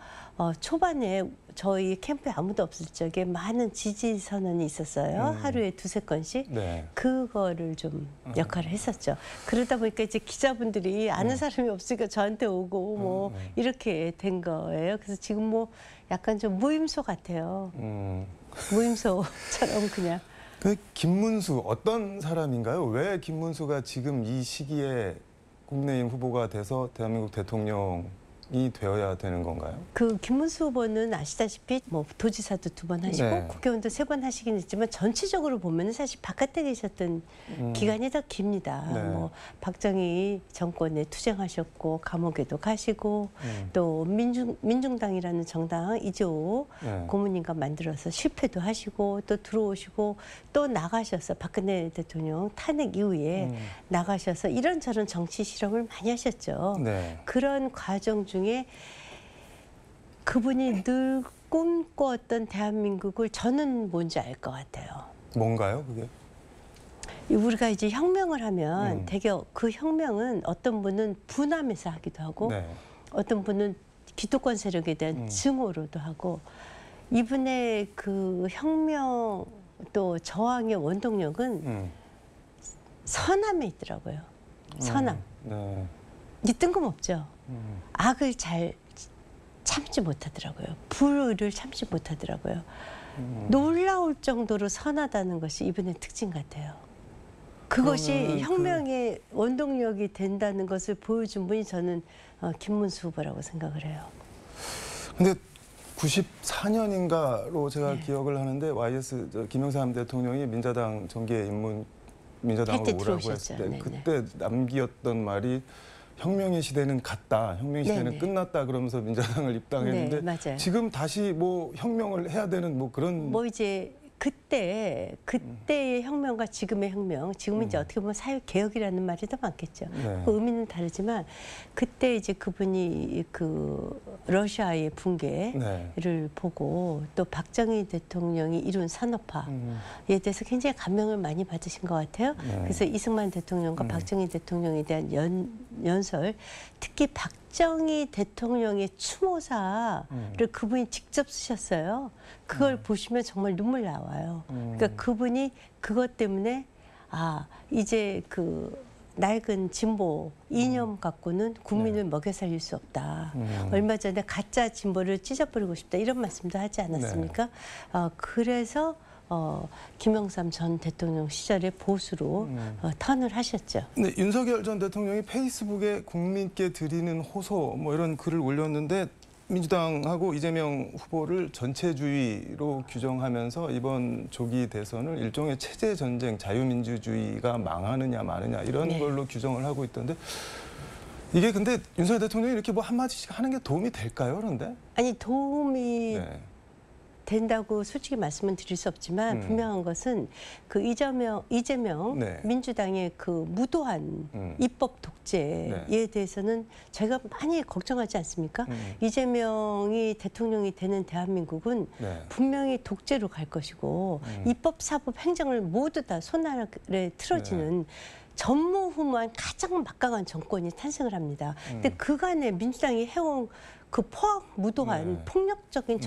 초반에 저희 캠프에 아무도 없을 적에 많은 지지 선언이 있었어요. 하루에 2-3건씩. 네. 그거를 좀 역할을 했었죠. 그러다 보니까 이제 기자분들이 아는 사람이 없으니까 저한테 오고 뭐 이렇게 된 거예요. 그래서 지금 뭐 약간 좀 무임소 같아요. 무임소처럼 그냥. 그 김문수 어떤 사람인가요? 왜 김문수가 지금 이 시기에 국민의힘 후보가 돼서 대한민국 대통령이 되어야 되는 건가요? 그 김문수 후보는 아시다시피 뭐 도지사도 2번 하시고 네. 국회의원도 3번 하시긴 했지만 전체적으로 보면 사실 바깥에 계셨던 기간이 더 깁니다. 네. 뭐 박정희 정권에 투쟁하셨고 감옥에도 가시고 또 민중당이라는 정당 이재호 고문님과 만들어서 실패도 하시고 또 들어오시고 또 나가셔서 박근혜 대통령 탄핵 이후에 나가셔서 이런저런 정치 실험을 많이 하셨죠. 네. 그런 과정 중에 그분이 늘 꿈꿔왔던 대한민국을 저는 뭔지 알 것 같아요. 뭔가요, 그게? 우리가 이제 혁명을 하면 되게 그 혁명은 어떤 분은 분함에서 하기도 하고 네. 어떤 분은 기득권 세력에 대한 증오로도 하고 이분의 그 혁명 또 저항의 원동력은 선함에 있더라고요. 선함. 네. 이게 뜬금없죠. 악을 잘 참지 못하더라고요. 불의를 참지 못하더라고요. 놀라울 정도로 선하다는 것이 이분의 특징 같아요. 그것이 혁명의 원동력이 된다는 것을 보여준 분이 저는 김문수 후보라고 생각을 해요. 근데 94년인가로 제가 네. 기억을 하는데 YS 김영삼 대통령이 민자당 정계 입문 민자당으로 그때 오라고 들어오셨죠. 했을 때 네네. 그때 남기었던 말이 혁명의 시대는 갔다. 혁명의 시대는 네네. 끝났다 그러면서 민자당을 입당했는데 네, 맞아요. 지금 다시 뭐 혁명을 해야 되는 뭐 그런 뭐 이제 그때의 혁명과 지금의 혁명, 지금은 이제 어떻게 보면 사회 개혁이라는 말이 더 많겠죠. 네. 그 의미는 다르지만 그때 이제 그분이 그 러시아의 붕괴를 네. 보고 또 박정희 대통령이 이룬 산업화에 대해서 굉장히 감명을 많이 받으신 것 같아요. 그래서 이승만 대통령과 박정희 대통령에 대한 연설, 특히 박정희 대통령의 추모사를 그분이 직접 쓰셨어요. 그걸 보시면 정말 눈물 나와요. 그러니까 그분이 그것 때문에 이제 그 낡은 진보 이념 갖고는 국민을 먹여 살릴 수 없다. 얼마 전에 가짜 진보를 찢어버리고 싶다 이런 말씀도 하지 않았습니까? 그래서 김영삼 전 대통령 시절에 보수로 턴을 하셨죠. 네, 윤석열 전 대통령이 페이스북에 국민께 드리는 호소 뭐 이런 글을 올렸는데 민주당하고 이재명 후보를 전체주의로 규정하면서 이번 조기 대선을 일종의 체제 전쟁, 자유민주주의가 망하느냐 마느냐 이런 네. 걸로 규정을 하고 있던데 이게 근데 윤석열 대통령이 이렇게 뭐 한마디씩 하는 게 도움이 될까요, 그런데? 아니 도움이 네. 된다고 솔직히 말씀은 드릴 수 없지만 분명한 것은 그 이재명 네. 민주당의 그 무도한 입법 독재에 네. 대해서는 저희가 많이 걱정하지 않습니까? 이재명이 대통령이 되는 대한민국은 네. 분명히 독재로 갈 것이고 입법, 사법, 행정을 모두 다 손아래 틀어지는 전무후무한 가장 막강한 정권이 탄생을 합니다. 근데 그간에 민주당이 해온 그 포악 무도한 폭력적인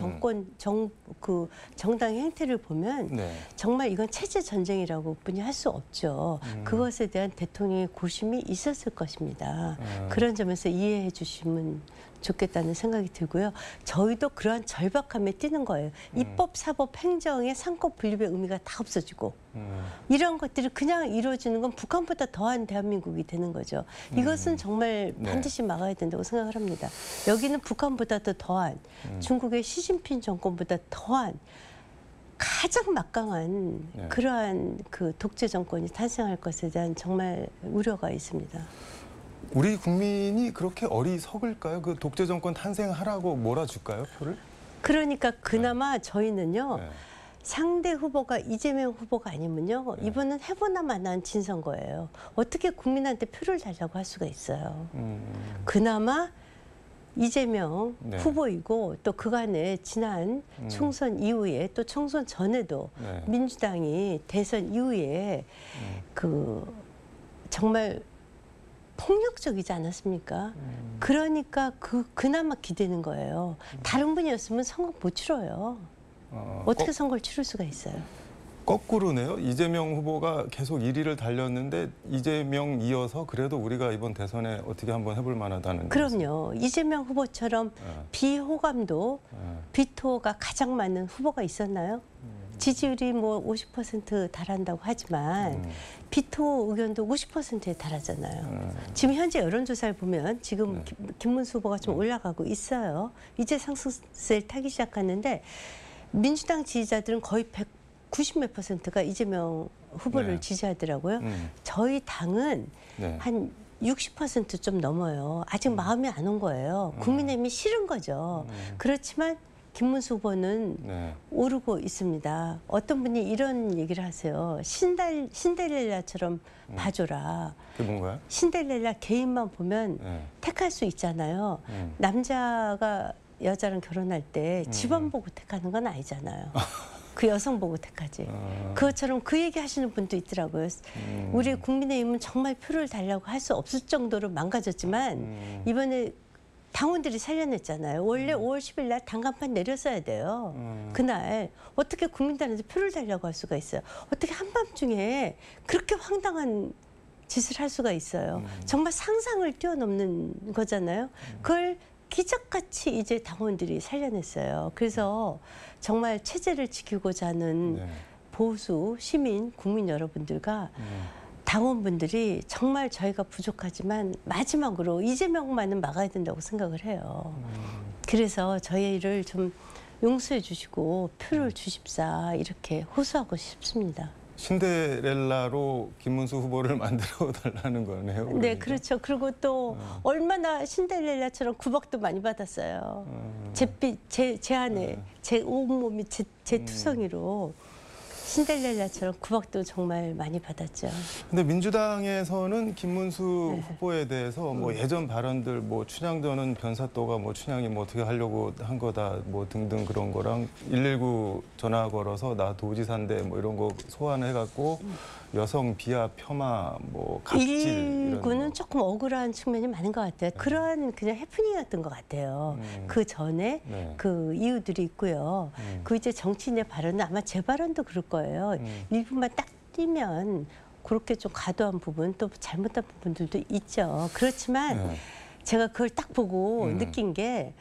정당의 행태를 보면 정말 이건 체제 전쟁이라고 뿐이 할 수 없죠. 그것에 대한 대통령의 고심이 있었을 것입니다. 그런 점에서 이해해 주시면 좋겠다는 생각이 들고요. 저희도 그러한 절박함에 뛰는 거예요. 입법, 사법, 행정의 상권 분립의 의미가 다 없어지고 이런 것들이 그냥 이루어지는 건 북한보다 더한 대한민국이 되는 거죠. 이것은 정말 반드시 막아야 된다고 생각을 합니다. 여기는 북한보다 더 더한 중국의 시진핑 정권보다 더한 가장 막강한 그러한 그 독재 정권이 탄생할 것에 대한 정말 우려가 있습니다. 우리 국민이 그렇게 어리석을까요? 그 독재 정권 탄생하라고 몰아줄까요, 표를? 그러니까 그나마 저희는요. 상대 후보가 이재명 후보가 아니면요. 이번은 해보나 마나한 진선거예요. 어떻게 국민한테 표를 달라고 할 수가 있어요. 그나마 이재명 후보이고 또 그간에 지난 총선 이후에 또 총선 전에도 민주당이 대선 이후에 그 정말 폭력적이지 않았습니까? 그러니까 그나마 기대는 거예요. 다른 분이었으면 선거 못 치러요. 어떻게 선거를 치를 수가 있어요? 거꾸로네요. 이재명 후보가 계속 1위를 달렸는데 이재명 이어서 그래도 우리가 이번 대선에 어떻게 한번 해볼 만하다는. 그럼요. 이재명 후보처럼 비호감도 비토가 가장 많은 후보가 있었나요? 지지율이 뭐 50% 달한다고 하지만 비토 의견도 50%에 달하잖아요. 지금 현재 여론조사를 보면 지금 김문수 후보가 좀 올라가고 있어요. 이제 상승세를 타기 시작하는데 민주당 지지자들은 거의 90몇 %가 이재명 후보를 지지하더라고요. 저희 당은 한 60% 좀 넘어요. 아직 마음이 안 온 거예요. 국민의힘이 싫은 거죠. 그렇지만 김문수 후보는 오르고 있습니다. 어떤 분이 이런 얘기를 하세요. 신데렐라처럼 봐줘라. 그게 뭔가요? 신데렐라 개인만 보면 택할 수 있잖아요. 남자가 여자랑 결혼할 때 집안 보고 택하는 건 아니잖아요. 그 여성 보고 택하지. 그것처럼 그 얘기 하시는 분도 있더라고요. 우리 국민의힘은 정말 표를 달라고 할 수 없을 정도로 망가졌지만 이번에 당원들이 살려냈잖아요. 원래 5월 10일 날 당간판 내렸어야 돼요. 그날 어떻게 국민들한테 표를 달라고 할 수가 있어요. 어떻게 한밤중에 그렇게 황당한 짓을 할 수가 있어요. 정말 상상을 뛰어넘는 거잖아요. 그걸 기적같이 이제 당원들이 살려냈어요. 그래서 정말 체제를 지키고자 하는 보수, 시민, 국민 여러분들과 당원분들이 정말 저희가 부족하지만 마지막으로 이재명만은 막아야 된다고 생각을 해요. 그래서 저희를 좀 용서해 주시고 표를 주십사 이렇게 호소하고 싶습니다. 신데렐라로 김문수 후보를 만들어 달라는 거네요. 그러니까. 네, 그렇죠. 그리고 또 얼마나 신데렐라처럼 구박도 많이 받았어요. 제 안에 제 온몸이 제 투성이로. 신데렐라처럼 구박도 정말 많이 받았죠. 근데 민주당에서는 김문수 네. 후보에 대해서 뭐 예전 발언들 뭐 춘향전은 변사또가 뭐 춘향이 뭐 어떻게 하려고 한 거다 뭐 등등 그런 거랑 119 전화 걸어서 나 도지사인데 뭐 이런 거 소환해갖고 여성 비하 폄하 뭐 갑질 이런 일구는 거. 조금 억울한 측면이 많은 것 같아요. 그러한 그냥 해프닝이었던 것 같아요. 그 전에 네. 그 이유들이 있고요. 그 이제 정치인의 발언은 아마 제 발언도 그럴 거예요. 일부만 딱 띄면 그렇게 좀 과도한 부분 또 잘못한 부분들도 있죠. 그렇지만 네. 제가 그걸 딱 보고 느낀 게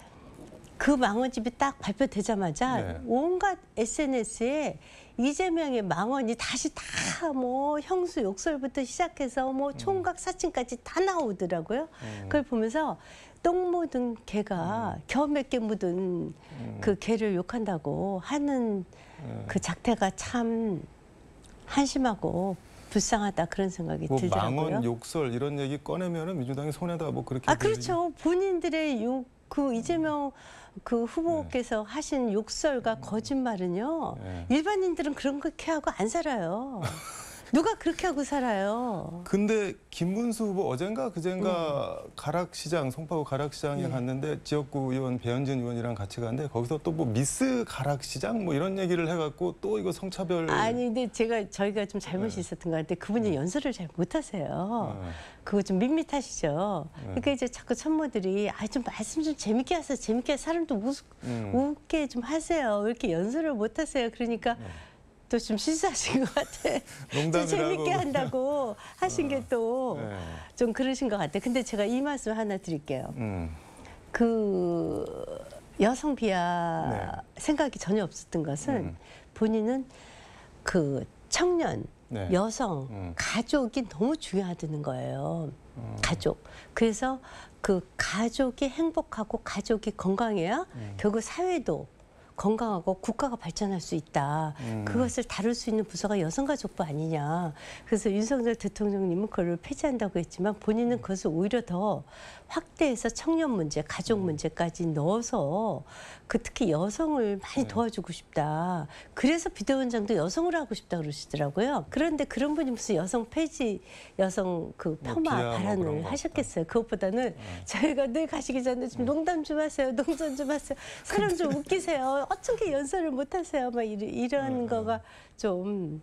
그 망언집이 딱 발표되자마자 네. 온갖 SNS에 이재명의 망언이 다시 다 뭐 형수 욕설부터 시작해서 뭐 총각 사진까지 다 나오더라고요. 그걸 보면서 똥 묻은 개가 겨 몇 개 묻은 그 개를 욕한다고 하는 그 작태가 참 한심하고 불쌍하다 그런 생각이 뭐 들더라고요. 망언 욕설 이런 얘기 꺼내면은 민주당이 손에다 뭐 그렇게 아 그렇죠. 본인들의 그 이재명 그 후보께서 하신 욕설과 거짓말은요. 네. 일반인들은 그렇게 하고 안 살아요. 누가 그렇게 하고 살아요. 근데 김문수 후보 어젠가 그젠가 가락시장 송파구 가락시장에 네. 갔는데 지역구 의원 배현진 의원이랑 같이 갔는데 거기서 또 뭐 미스 가락시장 뭐 이런 얘기를 해갖고 또 이거 성차별 아니 근데 저희가 좀 잘못이 있었던 것 같은데 그분이 연설을 잘 못하세요. 그거 좀 밋밋하시죠. 그러니까 이제 자꾸 참모들이 좀 말씀 좀 재밌게 하세요. 재밌게 사람도 웃게 좀 하세요. 왜 이렇게 연설을 못하세요. 그러니까 또 좀 실수하신 것 같아. 좀 농담이라고. 재밌게 한다고 하신 게 또 좀 네. 그러신 것 같아. 근데 제가 이 말씀 하나 드릴게요. 그 여성 비하 생각이 전혀 없었던 것은 본인은 그 청년, 네. 여성, 가족이 너무 중요하다는 거예요. 가족. 그래서 그 가족이 행복하고 가족이 건강해야 결국 사회도 건강하고 국가가 발전할 수 있다. 그것을 다룰 수 있는 부서가 여성가족부 아니냐. 그래서 윤석열 대통령님은 그걸 폐지한다고 했지만 본인은 그것을 오히려 더 확대해서 청년 문제, 가족 문제까지 넣어서 그 특히 여성을 많이 도와주고 싶다. 그래서 비대위원장도 여성으로 하고 싶다 그러시더라고요. 그런데 그런 분이 무슨 여성 폐지, 여성 그 폄하 비하 뭐 발언을 그런 거 하셨겠어요. 그것보다는 저희가 늘 가시기 전에 좀 농담 좀 하세요. 농담 좀 하세요. 사람 좀 웃기세요. 어떻게 연설을 못 하세요. 막 이런 거가 좀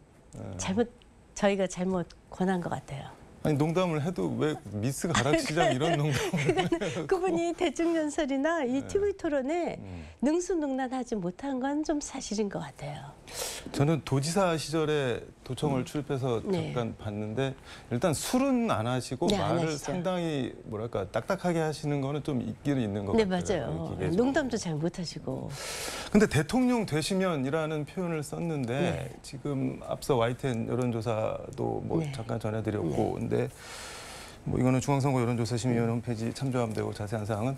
저희가 잘못 권한 것 같아요. 아니 농담을 해도 왜 미스 가락시장 이런 농담을 그분이 대중연설이나 이 TV 토론에 능수능란하지 못한 건 좀 사실인 것 같아요. 저는 도지사 시절에 도청을 출입해서 네. 잠깐 봤는데 일단 술은 안 하시고 네, 안 말을 하시죠. 상당히 뭐랄까 딱딱하게 하시는 거는 좀 있기는 있는 것 네, 같아요. 맞아요. 기계적으로. 농담도 잘 못하시고. 근데 대통령 되시면이라는 표현을 썼는데 네. 지금 앞서 YTN 여론조사도 뭐 네. 잠깐 전해드렸고 근데 뭐 이거는 중앙선거 여론조사심의위원회 홈페이지 참조하면 되고 자세한 사항은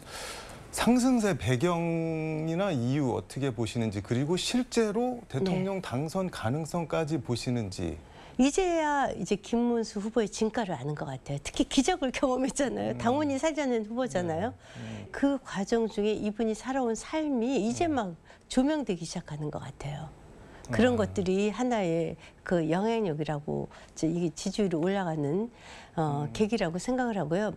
상승세 배경이나 이유 어떻게 보시는지 그리고 실제로 대통령 당선 가능성까지 보시는지 이제야 이제 김문수 후보의 진가를 아는 것 같아요. 특히 기적을 경험했잖아요. 당원이 살려낸 후보잖아요. 그 과정 중에 이분이 살아온 삶이 이제 막 조명되기 시작하는 것 같아요. 그런 것들이 하나의 그 영향력이라고 이게 지지율이 올라가는 계기라고 생각을 하고요.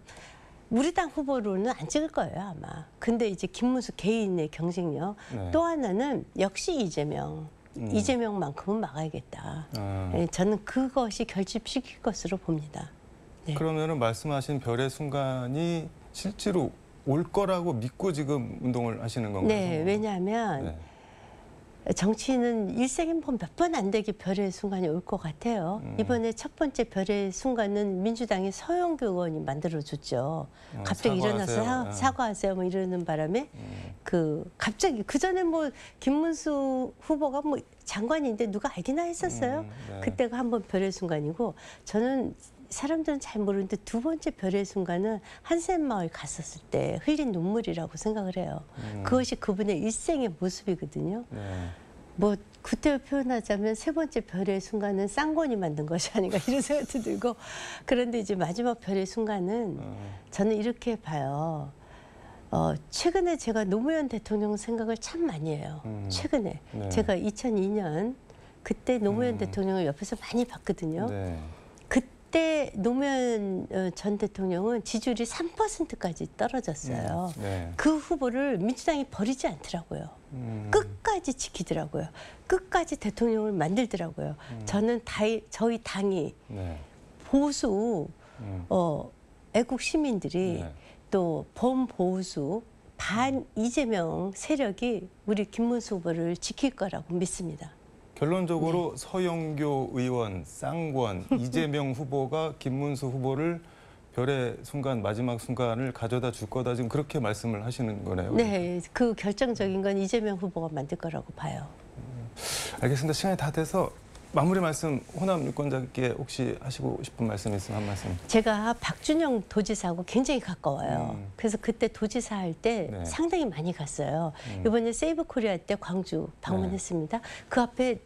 우리 당 후보로는 안 찍을 거예요 아마. 근데 이제 김문수 개인의 경쟁력 또 하나는 역시 이재명. 이재명만큼은 막아야겠다. 네, 저는 그것이 결집시킬 것으로 봅니다. 네. 그러면은 말씀하신 별의 순간이 실제로 올 거라고 믿고 지금 운동을 하시는 건가요? 네, 왜냐하면 정치인은 일생에 뭐 몇 번 안 되게 별의 순간이 올 것 같아요. 이번에 첫 번째 별의 순간은 민주당의 서영교 의원이 만들어줬죠. 갑자기 사과하세요. 일어나서 사과하세요 뭐 이러는 바람에 그 갑자기 그 전에 뭐 김문수 후보가 뭐 장관인데 누가 알기나 했었어요. 그때가 한번 별의 순간이고 저는 사람들은 잘 모르는데 두 번째 별의 순간은 한센마을 갔었을 때 흘린 눈물이라고 생각을 해요. 그것이 그분의 일생의 모습이거든요. 뭐 구태여 표현하자면 세 번째 별의 순간은 쌍권이 만든 것이 아닌가 이런 생각도 들고 그런데 이제 마지막 별의 순간은 저는 이렇게 봐요. 최근에 제가 노무현 대통령 생각을 참 많이 해요. 최근에 제가 2002년 그때 노무현 대통령을 옆에서 많이 봤거든요. 네. 그때 노무현 전 대통령은 지지율이 3%까지 떨어졌어요. 네. 그 후보를 민주당이 버리지 않더라고요. 끝까지 지키더라고요. 끝까지 대통령을 만들더라고요. 저는 저희 당이 네. 보수 애국 시민들이 네. 또 범보수 반 이재명 세력이 우리 김문수 후보를 지킬 거라고 믿습니다. 결론적으로 서영교 의원, 쌍권, 이재명 후보가 김문수 후보를 별의 순간, 마지막 순간을 가져다 줄 거다. 지금 그렇게 말씀을 하시는 거네요. 네, 그 결정적인 건 이재명 후보가 만들 거라고 봐요. 알겠습니다. 시간이 다 돼서 마무리 말씀 호남 유권자께 혹시 하시고 싶은 말씀 있으면 한 말씀. 제가 박준영 도지사하고 굉장히 가까워요. 그래서 그때 도지사 할 때 네. 상당히 많이 갔어요. 이번에 세이브 코리아 때 광주 방문했습니다. 그 앞에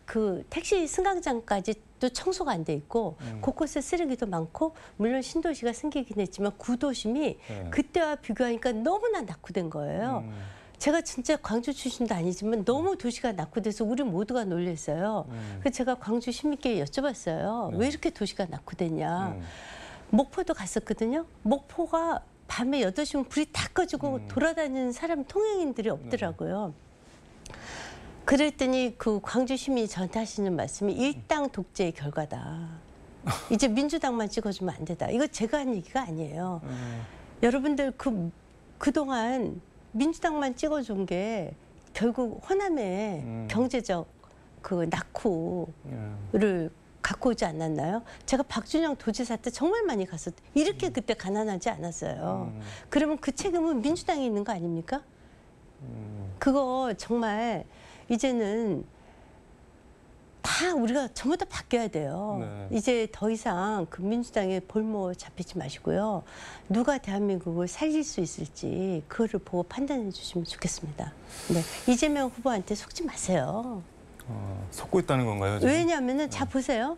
그 택시 승강장까지 또 청소가 안 돼 있고 곳곳에 쓰레기도 많고 물론 신도시가 생기긴 했지만 구도심이 그때와 비교하니까 너무나 낙후된 거예요. 제가 진짜 광주 출신도 아니지만 너무 도시가 낙후돼서 우리 모두가 놀랐어요. 그래서 제가 광주 시민께 여쭤봤어요. 왜 이렇게 도시가 낙후됐냐. 목포도 갔었거든요. 목포가 밤에 8시면 불이 다 꺼지고 돌아다니는 사람 통행인들이 없더라고요. 그랬더니 그 광주 시민이 저한테 하시는 말씀이 일당 독재의 결과다. 이제 민주당만 찍어주면 안 되다. 이거 제가 한 얘기가 아니에요. 여러분들 그동안 민주당만 찍어준 게 결국 호남의 경제적 그 낙후를 갖고 오지 않았나요? 제가 박준영 도지사 때 정말 많이 갔었. 이렇게 그때 가난하지 않았어요. 그러면 그 책임은 민주당에 있는 거 아닙니까? 그거 정말 이제는 다 우리가 전부 다 바뀌어야 돼요. 네. 이제 더 이상 그 민주당에 볼모 잡히지 마시고요. 누가 대한민국을 살릴 수 있을지 그거를 보고 판단해 주시면 좋겠습니다. 네. 이재명 후보한테 속지 마세요. 속고 있다는 건가요? 지금? 왜냐하면은 자 보세요.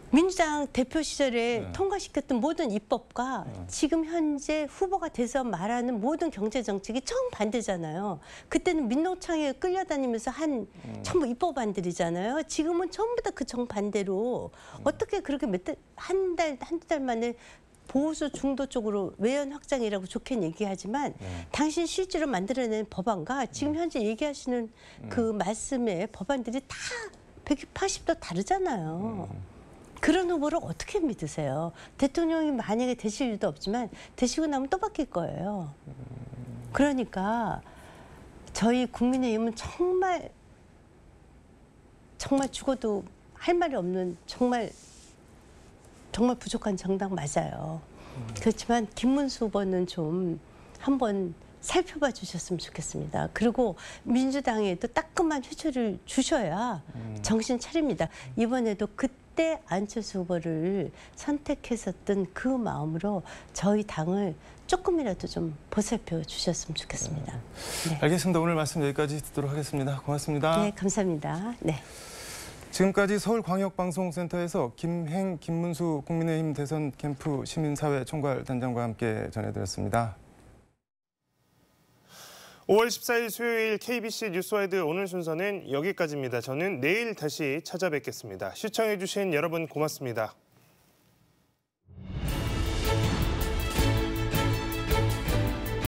민주당 대표 시절에 통과시켰던 모든 입법과 지금 현재 후보가 돼서 말하는 모든 경제 정책이 정반대잖아요. 그때는 민노총에 끌려다니면서 한 전부 입법안들이잖아요. 지금은 전부 다 그 정반대로 어떻게 그렇게 한두 달 만에 보수 중도 쪽으로 외연 확장이라고 좋게 얘기하지만 당신 실제로 만들어낸 법안과 지금 현재 얘기하시는 그 말씀의 법안들이 다 180도 다르잖아요. 그런 후보를 어떻게 믿으세요? 대통령이 만약에 되실 일도 없지만 되시고 나면 또 바뀔 거예요. 그러니까 저희 국민의힘은 정말 죽어도 할 말이 없는 정말 부족한 정당 맞아요. 그렇지만 김문수 후보는 좀 한번 살펴봐 주셨으면 좋겠습니다. 그리고 민주당에도 따끔한 회초리를 주셔야 정신 차립니다. 이번에도 그때 안철수 후보를 선택했었던 그 마음으로 저희 당을 조금이라도 좀 보살펴 주셨으면 좋겠습니다. 네. 알겠습니다. 오늘 말씀 여기까지 듣도록 하겠습니다. 고맙습니다. 네, 감사합니다. 네. 지금까지 서울광역방송센터에서 김문수 국민의힘 대선 캠프 시민사회 총괄단장과 함께 전해드렸습니다. 5월 14일 수요일 KBC 뉴스와이드 오늘 순서는 여기까지입니다. 저는 내일 다시 찾아뵙겠습니다. 시청해주신 여러분 고맙습니다.